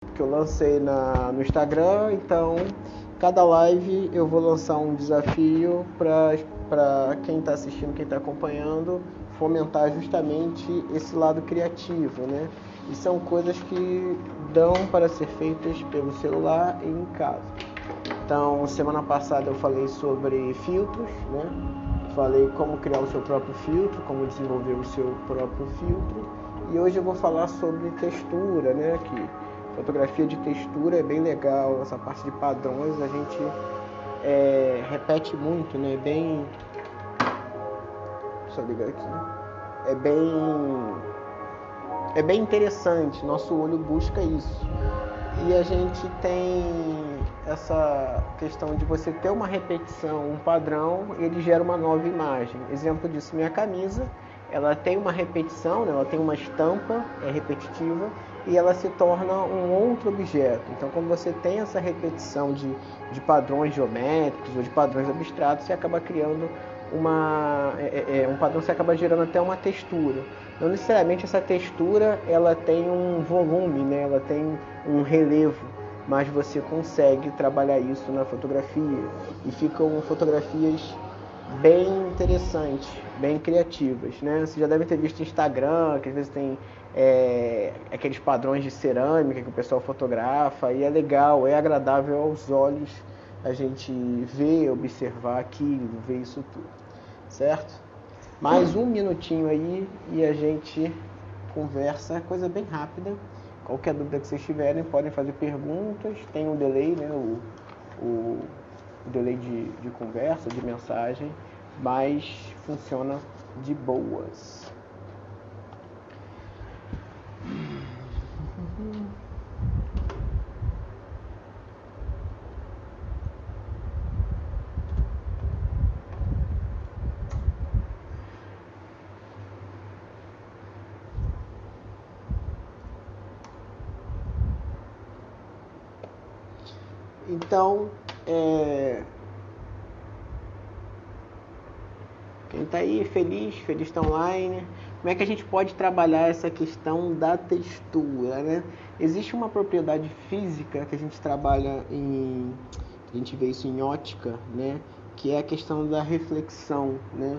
que eu lancei no Instagram. Então, cada live eu vou lançar um desafio para quem está assistindo, quem está acompanhando, fomentar justamente esse lado criativo, né? E são coisas que dão para ser feitas pelo celular e em casa. Então, semana passada eu falei sobre filtros, né? Falei como criar o seu próprio filtro, como desenvolver o seu próprio filtro. E hoje eu vou falar sobre textura, né? Que fotografia de textura é bem legal. Essa parte de padrões a gente repete muito, né? Deixa eu ligar aqui. É bem interessante. Nosso olho busca isso. E a gente tem essa questão de você ter uma repetição, um padrão, ele gera uma nova imagem. Exemplo disso, minha camisa, ela tem uma repetição, né? Ela tem uma estampa, é repetitiva, e ela se torna um outro objeto. Então, quando você tem essa repetição de padrões geométricos ou de padrões abstratos, você acaba criando um padrão, você acaba gerando até uma textura. Não necessariamente essa textura ela tem um volume, né? Ela tem um relevo, mas você consegue trabalhar isso na fotografia e ficam fotografias bem interessantes, bem criativas, né? Você já deve ter visto Instagram, que às vezes tem aqueles padrões de cerâmica que o pessoal fotografa, e é legal, é agradável aos olhos a gente ver, observar aquilo, ver isso tudo, certo? Mais um minutinho aí e a gente conversa, coisa bem rápida. Qualquer dúvida que vocês tiverem, podem fazer perguntas. Tem um delay, né? O delay de conversa, de mensagem, mas funciona de boas. Então, quem está aí feliz está online. Como é que a gente pode trabalhar essa questão da textura, né? Existe uma propriedade física que a gente trabalha a gente vê isso em ótica, né? Que é a questão da reflexão, né?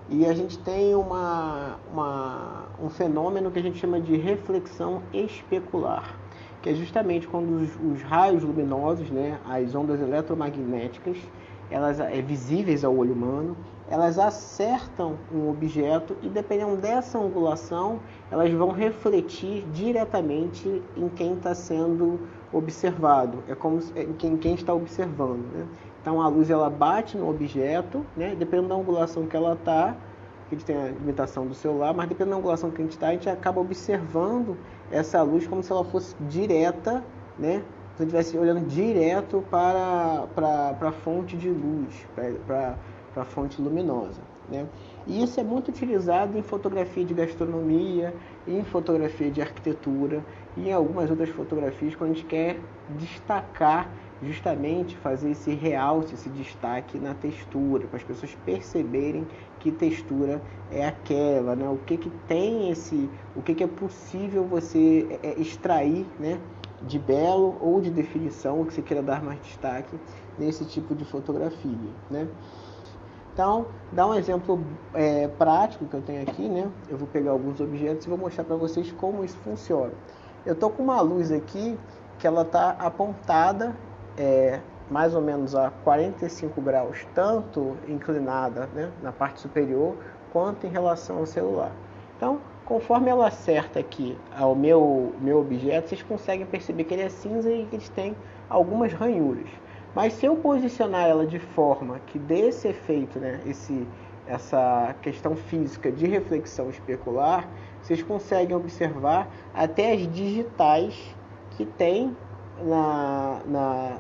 E a gente tem um fenômeno que a gente chama de reflexão especular, que é justamente quando os raios luminosos, né, as ondas eletromagnéticas, elas visíveis ao olho humano, elas acertam um objeto e, dependendo dessa angulação, elas vão refletir diretamente em quem está sendo observado, é como em quem está observando, né? Então a luz ela bate no objeto, né? Dependendo da angulação que ela está, a gente tem a limitação do celular, mas dependendo da angulação que a gente está, a gente acaba observando essa luz como se ela fosse direta, né? Se você estivesse olhando direto para a fonte de luz, para a fonte luminosa, né? E isso é muito utilizado em fotografia de gastronomia, em fotografia de arquitetura e em algumas outras fotografias quando a gente quer destacar, justamente fazer esse realce, esse destaque na textura, para as pessoas perceberem que textura é aquela, né? O que tem o que é possível você extrair, né? De belo ou de definição, o que você queira dar mais destaque nesse tipo de fotografia, né? Então, dá um exemplo prático que eu tenho aqui, né? Eu vou pegar alguns objetos e vou mostrar para vocês como isso funciona. Eu estou com uma luz aqui que ela está apontada mais ou menos a 45 graus, tanto inclinada, né, na parte superior, quanto em relação ao celular. Então, conforme ela acerta aqui ao meu objeto, vocês conseguem perceber que ele é cinza e que ele tem algumas ranhuras. Mas se eu posicionar ela de forma que dê esse efeito, né, essa questão física de reflexão especular, vocês conseguem observar até as digitais que tem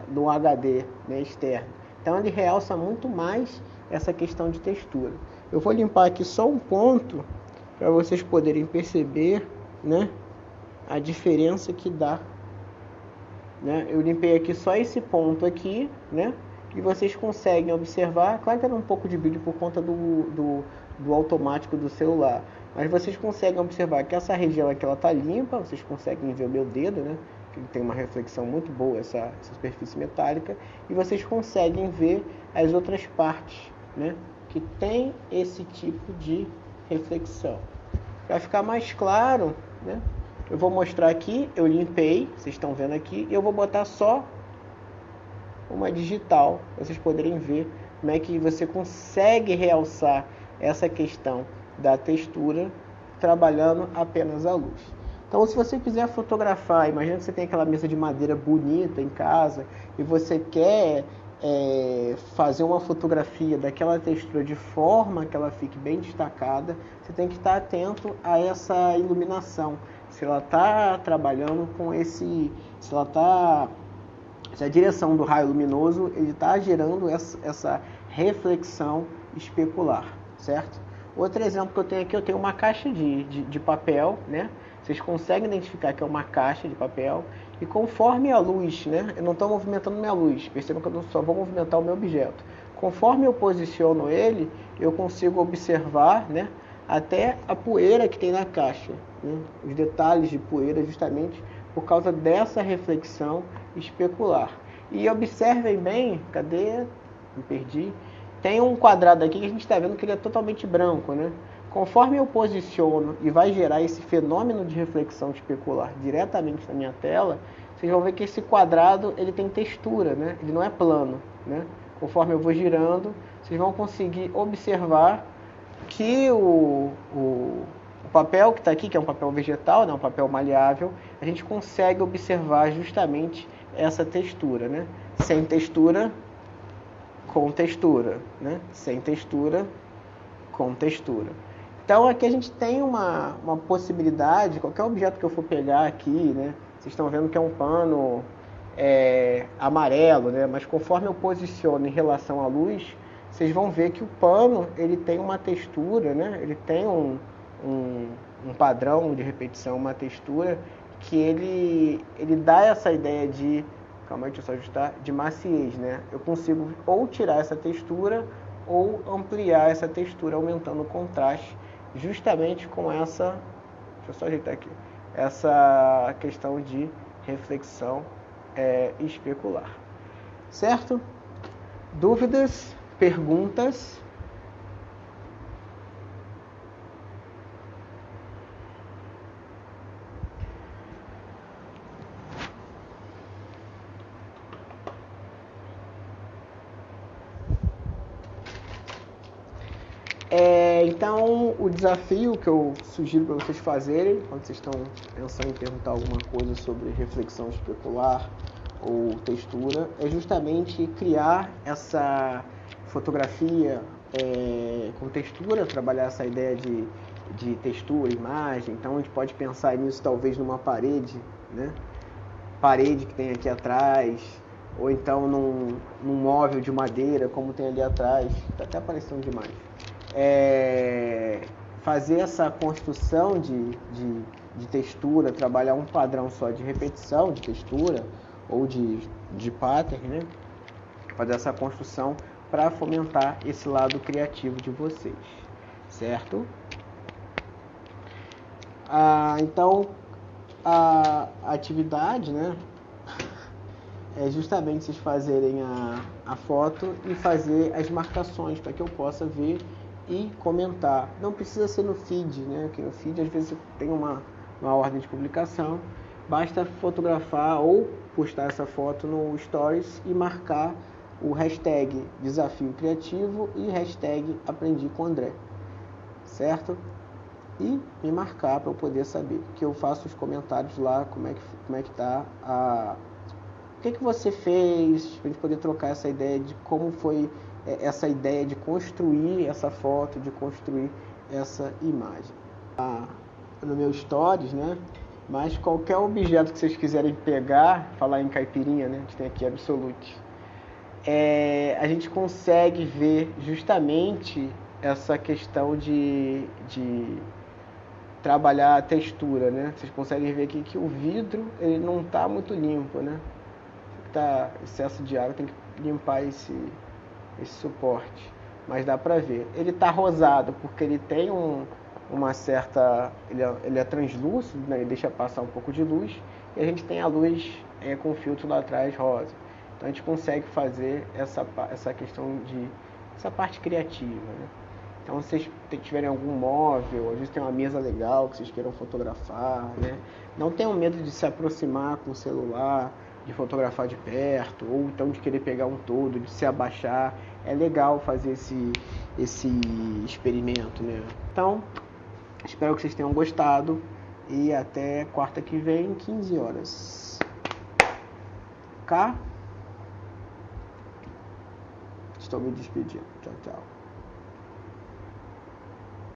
no HD, né, externo. Então ele realça muito mais essa questão de textura. Eu vou limpar aqui só um ponto para vocês poderem perceber, né, a diferença que dá, né? Eu limpei aqui só esse ponto aqui, né, e vocês conseguem observar. Claro que era um pouco de brilho por conta do automático do celular, mas vocês conseguem observar que essa região aqui ela está limpa. Vocês conseguem ver o meu dedo, né, que tem uma reflexão muito boa, essa superfície metálica, e vocês conseguem ver as outras partes, né, que tem esse tipo de reflexão. Para ficar mais claro, né, eu vou mostrar aqui, eu limpei, vocês estão vendo aqui, e eu vou botar só uma digital, para vocês poderem ver como é que você consegue realçar essa questão da textura trabalhando apenas a luz. Então, se você quiser fotografar, imagina que você tem aquela mesa de madeira bonita em casa e você quer fazer uma fotografia daquela textura de forma que ela fique bem destacada, você tem que estar atento a essa iluminação. Se ela está trabalhando com se a direção do raio luminoso ele está gerando essa reflexão especular, certo? Outro exemplo que eu tenho aqui, eu tenho uma caixa de papel, né? Vocês conseguem identificar que é uma caixa de papel e conforme a luz, né? Eu não estou movimentando minha luz, percebam que eu só vou movimentar o meu objeto. Conforme eu posiciono ele, eu consigo observar, né, até a poeira que tem na caixa, né? Os detalhes de poeira justamente por causa dessa reflexão especular. E observem bem, cadê? Me perdi. Tem um quadrado aqui que a gente está vendo que ele é totalmente branco, né? Conforme eu posiciono e vai gerar esse fenômeno de reflexão especular diretamente na minha tela, vocês vão ver que esse quadrado ele tem textura, né? Ele não é plano, né? Conforme eu vou girando, vocês vão conseguir observar que o papel que está aqui, que é um papel vegetal, né? Um papel maleável, a gente consegue observar justamente essa textura, né? Sem textura, com textura, né? Sem textura, com textura. Então aqui a gente tem uma possibilidade, qualquer objeto que eu for pegar aqui, né? Vocês estão vendo que é um pano amarelo, né? Mas conforme eu posiciono em relação à luz, vocês vão ver que o pano ele tem uma textura, né? Ele tem um padrão de repetição, uma textura que ele dá essa ideia de, calma aí, deixa eu só ajustar, de maciez, né? Eu consigo ou tirar essa textura ou ampliar essa textura, aumentando o contraste, justamente com essa, deixa eu só ajeitar aqui, essa questão de reflexão especular. Certo? Dúvidas? Perguntas? Então, o desafio que eu sugiro para vocês fazerem, quando vocês estão pensando em perguntar alguma coisa sobre reflexão especular ou textura, é justamente criar essa fotografia com textura, trabalhar essa ideia de textura, imagem. Então, a gente pode pensar nisso talvez numa parede, né? Parede que tem aqui atrás, ou então num móvel de madeira, como tem ali atrás. Está até aparecendo demais. Fazer essa construção de textura, trabalhar um padrão só de repetição de textura ou de pattern, né? Fazer essa construção para fomentar esse lado criativo de vocês, certo? Então, a atividade, né, é justamente vocês fazerem a foto e fazer as marcações para que eu possa ver e comentar. Não precisa ser no feed, né? Porque no feed às vezes tem uma ordem de publicação. Basta fotografar ou postar essa foto no Stories e marcar o hashtag Desafio Criativo e hashtag Aprendi com André. Certo? E me marcar para eu poder saber. Que eu faço os comentários lá, como é que tá o que você fez, para a gente poder trocar essa ideia de como foi essa ideia de construir essa foto, de construir essa imagem. No meu Stories, né? Mas qualquer objeto que vocês quiserem pegar, falar em caipirinha, né? A gente tem aqui Absolute. A gente consegue ver justamente essa questão de trabalhar a textura, né? Vocês conseguem ver aqui que o vidro ele não está muito limpo, né? Tá excesso de água, tem que limpar esse suporte, mas dá pra ver. Ele tá rosado porque ele tem uma certa, ele é translúcido, né? Ele deixa passar um pouco de luz, e a gente tem a luz com filtro lá atrás rosa. Então a gente consegue fazer essa questão de essa parte criativa, né? Então, se vocês tiverem algum móvel, às vezes tem uma mesa legal que vocês queiram fotografar, né? Não tenham medo de se aproximar com o celular, de fotografar de perto, ou então de querer pegar um todo, de se abaixar. É legal fazer esse experimento, né? Então, espero que vocês tenham gostado e até quarta que vem, 15 horas. Estou me despedindo. Tchau, tchau.